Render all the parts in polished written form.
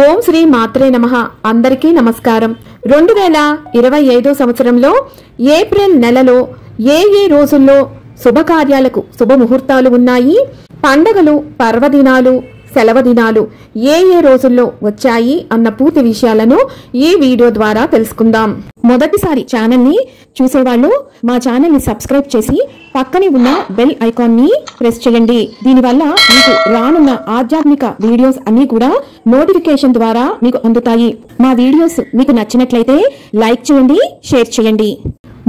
ఓం శ్రీ మాత్రే నమః. అందరికీ నమస్కారం. 2025 సంవత్సరంలో ఏప్రిల్ నెలలో ఏ రోజుల్లో శుభకార్యాలకు శుభముహూర్తాలు ఉన్నాయి, పండగలు, పర్వదినాలు, సెలవు దినాలు ఏ రోజుల్లో వచ్చాయి అన్న పూర్తి విషయాలను ఈ వీడియో ద్వారా తెలుసుకుందాం. మొదటిసారి ఛానల్ ని చూసేవాళ్ళు మా ఛానల్ ని సబ్స్క్రైబ్ చేసి పక్కనే ఉన్న బెల్ ఐకాన్ ని ప్రెస్ చేయండి. దీనివల్ల మీకు రానున్న ఆధ్యాత్మిక వీడియోస్ అన్ని కూడా నోటిఫికేషన్ ద్వారా మీకు అందుతాయి. మా వీడియోస్ మీకు నచ్చినట్లయితే లైక్ చేయండి, షేర్ చేయండి.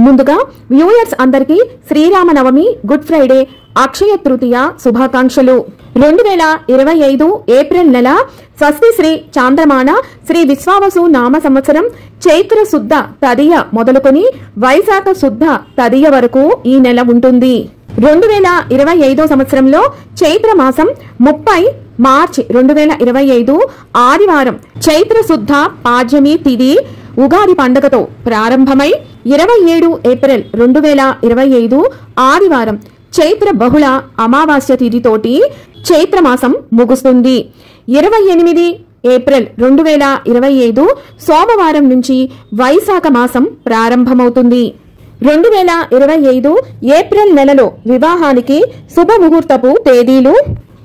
ముందుగా వ్యూయర్స్ అందరికీ శ్రీరామనవమి, గుడ్ ఫ్రైడే, అక్షయ తృతీయ శుభాకాంక్షలు. 2025 ఏప్రిల్ నెల స్వస్తి శ్రీ చాంద్రమాన శ్రీ విశ్వావసు నామ సంవత్సరం చైత్ర శుద్ధ తదియ మొదలుకొని వైశాఖ శుద్ధ తదియ వరకు ఈ నెల ఉంటుంది. 2025 సంవత్సరంలో చైత్ర మాసం 30 మార్చి 2025 ఆదివారం చైత్ర శుద్ధ పాడ్యమి తిథి ఉగాది పండుగతో ప్రారంభమై 27 ఏప్రిల్ 2025 ఆదివారం చైత్ర బహుళ అమావాస్య తిథితోటి చైత్రమాసం ముగుస్తుంది. 28 ఏప్రిల్ 2025 సోమవారం నుంచి వైశాఖ మాసం ప్రారంభమవుతుంది. 2025 ఏప్రిల్ నెలలో వివాహానికి శుభముహూర్తపు తేదీలు.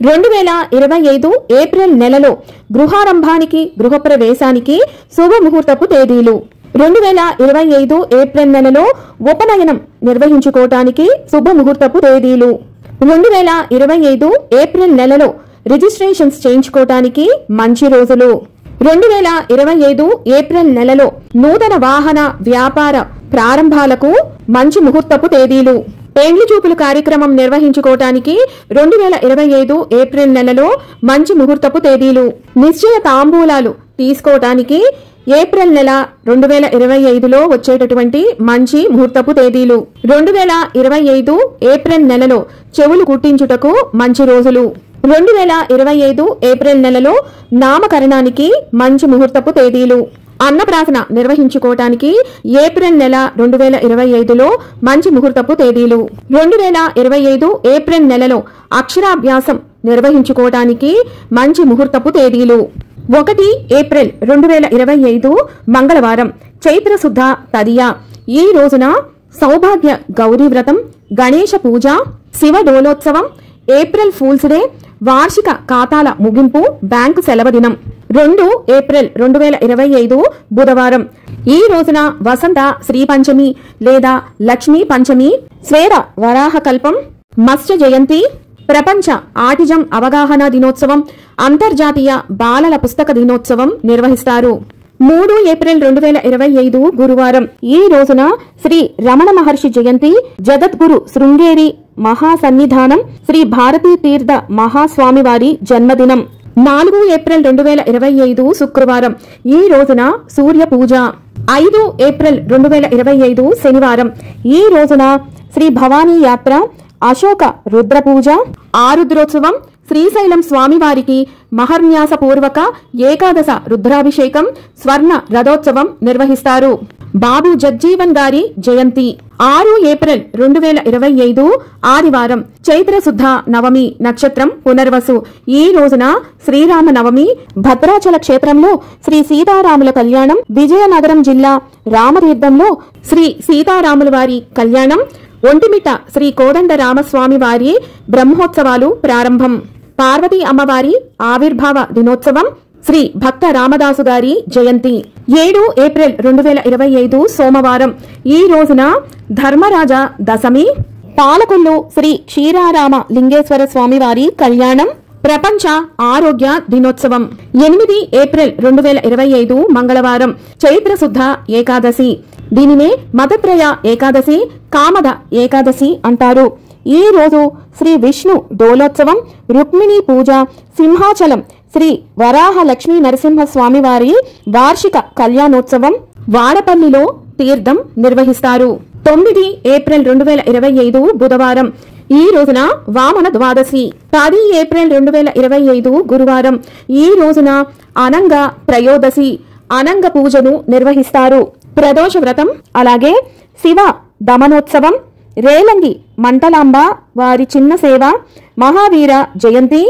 2025 ఏప్రిల్ నెలలో గృహారంభానికి, గృహప్రవేశానికి శుభముహూర్తపు తేదీలు. 2025 ఏప్రిల్ నెలలో ఉపనయనం నిర్వహించుకోవటానికి శుభముహూర్తపు తేదీలు. 2025 ఏప్రిల్ నెలలో రిజిస్ట్రేషన్స్ చేయించుకోవటానికి మంచి రోజులు. 2025 ఏప్రిల్ నెలలో నూతన వాహన వ్యాపార ప్రారంభాలకు మంచి ముహూర్తపు తేదీలు. పెండ్లి చూపులు కార్యక్రమం నిర్వహించుకోవటానికి 2025 ఏప్రిల్ నెలలో మంచి ముహూర్తపు తేదీలు. నిశ్చయ తాంబూలాలు తీసుకోవటానికి ఏప్రిల్ నెల 2025లో వచ్చేటటువంటి మంచి ముహూర్తపు తేదీలు. 2025 ఏప్రిల్ నెలలో చెవులు కుట్టించుటకు మంచి రోజులు. 2025 ఏప్రిల్ నెలలో నామకరణానికి మంచి ముహూర్తపు తేదీలు. అన్నప్రాసన నిర్వహించుకోవటానికి ఏప్రిల్ నెల 2025లో మంచి ముహూర్తపు తేదీలు. 2025 ఏప్రిల్ నెలలో అక్షరాభ్యాసం నిర్వహించుకోవటానికి మంచి ముహూర్తపు తేదీలు. 1 ఏప్రిల్ 2025 మంగళవారం చైత్ర శుద్ధ తదియ. ఈ రోజున సౌభాగ్య గౌరీ వ్రతం, గణేశ పూజ, శివ డోలోత్సవం, ఏప్రిల్ ఫూల్స్ డే, వార్షిక ఖాతాల ముగింపు, బ్యాంకు సెలవు దినం. 2 ఏప్రిల్ 2025 బుధవారం. ఈ రోజున వసంత శ్రీ పంచమి లేదా లక్ష్మీ పంచమి, స్వేర వరాహ కల్పం, మత్స్య జయంతి, ప్రపంచ ఆటిజం అవగాహన దినోత్సవం, అంతర్జాతీయ బాలల పుస్తక దినోత్సవం నిర్వహిస్తారు. 3 ఏప్రిల్ 2025 గురువారం. ఈ రోజున శ్రీ రమణ మహర్షి జయంతి, జగద్గురు శృంగేరి మహాసన్నిధానం, శ్రీ భారతీ తీర్థ మహాస్వామివారి జన్మదినం. 4 ఏప్రిల్ 2025 శుక్రవారం. ఈ రోజున సూర్య పూజ. 5 ఏప్రిల్ 2025 శనివారం. ఈ రోజున శ్రీ భవానీ యాత్ర, అశోక రుద్ర పూజ, ఆరుద్రోత్సవం, శ్రీశైలం స్వామివారికి మహర్న్యాసపూర్వక ఏకాదశ రుద్రాభిషేకం, స్వర్ణ రథోత్సవం నిర్వహిస్తారు. బాబు జగ్జీవన్ గారి జయంతి. 6 ఏప్రిల్ 2025 ఆదివారం చైత్ర శుద్ధ నవమి నక్షత్రం పునర్వసు. ఈ రోజున శ్రీరామ నవమి. భద్రాచల క్షేత్రంలో శ్రీ సీతారాముల కళ్యాణం, విజయనగరం జిల్లా రామతీర్థంలో శ్రీ సీతారాముల వారి కళ్యాణం, ఒంటిమిట్ట శ్రీ కోదండ రామస్వామి వారి బ్రహ్మోత్సవాలు ప్రారంభం. పార్వతీ అమ్మవారి ఆవిర్భావ దినోత్సవం, శ్రీ భక్త రామదాసు గారి జయంతి. 7 ఏప్రిల్ 2025 సోమవారం. ఈ రోజున ధర్మరాజ దశమి, పాలకొల్లు శ్రీ క్షీరారామ లింగేశ్వర స్వామి వారి కళ్యాణం, ప్రపంచ ఆరోగ్య దినోత్సవం. 8 ఏప్రిల్ 2025 మంగళవారం చైత్ర శుద్ధ ఏకాదశి. దీనినే మతత్రయ ఏకాదశి, కామద ఏకాదశి అంటారు. ఈ రోజు శ్రీ విష్ణు డోలోత్సవం, రుక్మిణీ పూజ, సింహాచలం శ్రీ వరాహ లక్ష్మీ నరసింహ స్వామి వారి వార్షిక కళ్యాణోత్సవం, వాడపల్లిలో తీర్థం నిర్వహిస్తారు. 9 ఏప్రిల్ 2025 బుధవారం. ఈ రోజున వామన ద్వాదశి. 10 ఏప్రిల్ 2025 గురువారం. ఈ రోజున అనంగ త్రయోదశి, అనంగ పూజను నిర్వహిస్తారు. ప్రదోష వ్రతం, అలాగే శివ దమనోత్సవం, రేలంగి మంటలాంబ వారి చిన్న సేవ, మహావీర జయంతి,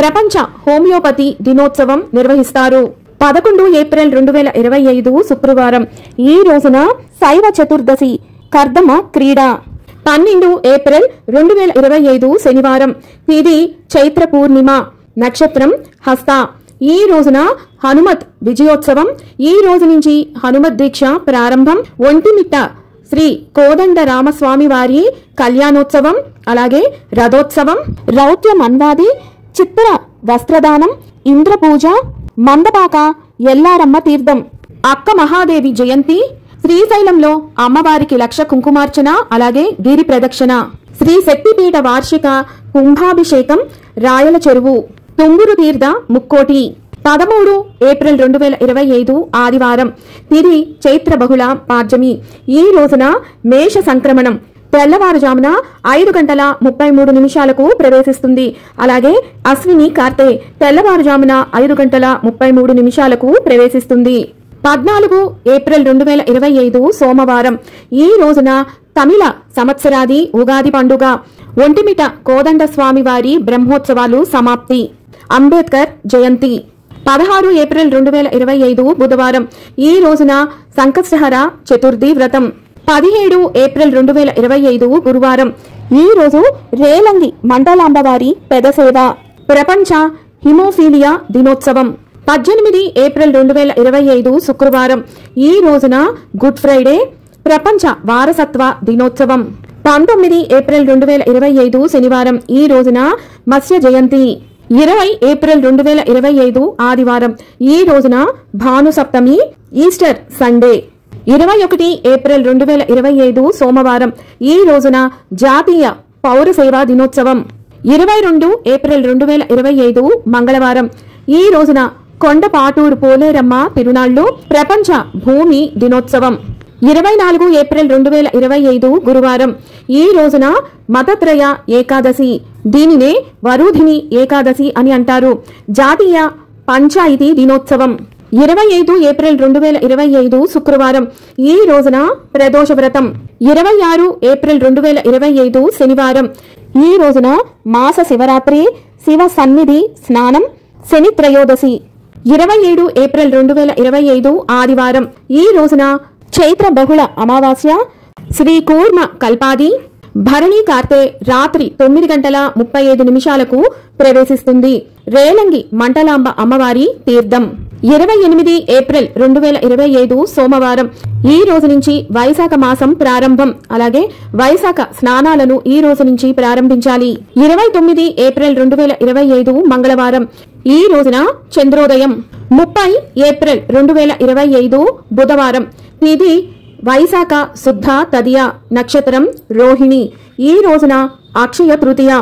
ప్రపంచ హోమియోపతి దినోత్సవం నిర్వహిస్తారు. 11 ఏప్రిల్ 2025 శుక్రవారం. ఈ రోజున శైవ చతుర్దశి కర్దమ క్రీడ. 12 ఏప్రిల్ 2025 శనివారం. తిథి చైత్ర పూర్ణిమ. నక్షత్రం హస్త. ఈ రోజున హనుమత్ విజయోత్సవం. ఈ రోజు నుంచి హనుమత్ దీక్ష ప్రారంభం. ఒంటిమిట్ట శ్రీ కోదండ రామస్వామి వారి కళ్యాణోత్సవం, అలాగే రథోత్సవం, రౌత్య మన్వాది, చిత్ర వస్త్రదానం, ఇంద్రపూజ, మందపాక ఎల్లారమ్మ తీర్థం, అక్క మహాదేవి జయంతి, శ్రీశైలంలో అమ్మవారికి లక్ష కుంకుమార్చన, అలాగే గిరి ప్రదక్షిణ, శ్రీ శక్తిపీఠ వార్షిక కుంభాభిషేకం, రాయల చెరువు, తుంగురు తీర్థ ముక్కోటి. 13 ఏప్రిల్ 2025 ఆదివారం. తిథి చైత్ర బహుళ పాడ్యమి. ఈ రోజున మేష సంక్రమణం తెల్లవారుజామున 5:33 ప్రవేశిస్తుంది. అలాగే అశ్విని కార్తె తెల్లవారుజామున 5:33 ప్రవేశిస్తుంది. 14 ఏప్రిల్ 2025 సోమవారం. ఈ రోజున తమిళ సంవత్సరాది ఉగాది పండుగ. ఒంటిమిట కోదండ స్వామి వారి బ్రహ్మోత్సవాలు సమాప్తి. అంబేద్కర్ జయంతి. 16 ఏప్రిల్ 2025 బుధవారం. ఈ రోజున సంకష్టహర చతుర్థి వ్రతం. 17 ఏప్రిల్ 2025 గురువారం. ఈ రోజు రేలంగి మండలాంబవారి పెదసేవ. ప్రపంచ హిమోఫీలియా దినోత్సవం. 18 ఏప్రిల్ 2025 శుక్రవారం. ఈ రోజున గుడ్ ఫ్రైడే. ప్రపంచ వారసత్వ దినోత్సవం. 19 ఏప్రిల్ 2025 శనివారం. ఈ రోజున మత్స్య జయంతి. 20 ఏప్రిల్ 2025 ఆదివారం. ఈ రోజున భాను సప్తమి, ఈస్టర్ సండే. 21 ఏప్రిల్ 2025 సోమవారం. ఈ రోజున జాతీయ పౌర సేవా దినోత్సవం. 22 ఏప్రిల్ 2025 మంగళవారం. ఈ రోజున కొండపాటూరు పోలేరమ్మ తిరునాళ్లు, ప్రపంచ భూమి దినోత్సవం. 24 ఏప్రిల్ 2025 గురువారం. ఈ రోజున మతత్రయ ఏకాదశి. దీనినే వరుధిని ఏకాదశి అని అంటారు. జాతీయ పంచాయతీ దినోత్సవం. 25 ఏప్రిల్ 2025 శుక్రవారం. ఈ రోజున ప్రదోష వ్రతం. 26 ఏప్రిల్ 2025 శనివారం. ఈ రోజున మాస శివరాత్రి, శివ సన్నిధి స్నానం, శని త్రయోదశి. 27 ఏప్రిల్ 2025 ఆదివారం. ఈ రోజున చైత్ర బహుళ అమావాస్య, శ్రీ కూర్మ కల్పాది, భరణి కార్తె రాత్రి 9:35 ప్రవేశిస్తుంది. రేలంగి మంటలాంబ అమ్మవారి తీర్థం. 28 ఏప్రిల్ 2025 సోమవారం. ఈ రోజు నుంచి వైశాఖ మాసం ప్రారంభం. అలాగే వైశాఖ స్నానాలను ఈ రోజు నుంచి ప్రారంభించాలి. 29 ఏప్రిల్ 2025 మంగళవారం. ఈ రోజున చంద్రోదయం. 30 ఏప్రిల్ 2025 బుధవారం. తిథి వైశాఖ శుద్ధ తదియ. నక్షత్రం రోహిణి. ఈ రోజున అక్షయ తృతీయ.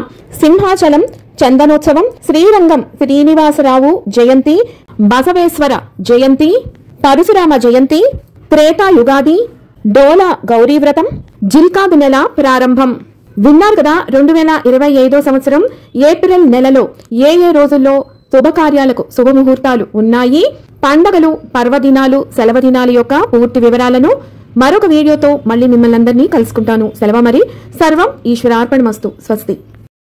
సింహాచలం చందనోత్సవం, శ్రీరంగం శ్రీనివాసరావు జయంతి, బసవేశ్వర జయంతి, పరశురామ జయంతి, త్రేతాయుగాది, డోల గౌరీ వ్రతం, జిల్కాదు నెల ప్రారంభం. విన్నారు కదా 2025 సంవత్సరం ఏప్రిల్ నెలలో ఏ రోజుల్లో శుభకార్యాలకు శుభముహూర్తాలు ఉన్నాయి, పండగలు, పర్వదినాలు, సెలవు దినాల యొక్క పూర్తి వివరాలను మరొక వీడియోతో మళ్ళీ మిమ్మల్ని అందరినీ కలుసుకుంటాను. సెలవు మరి. సర్వం ఈశ్వరార్పణమస్తు. స్వస్తి.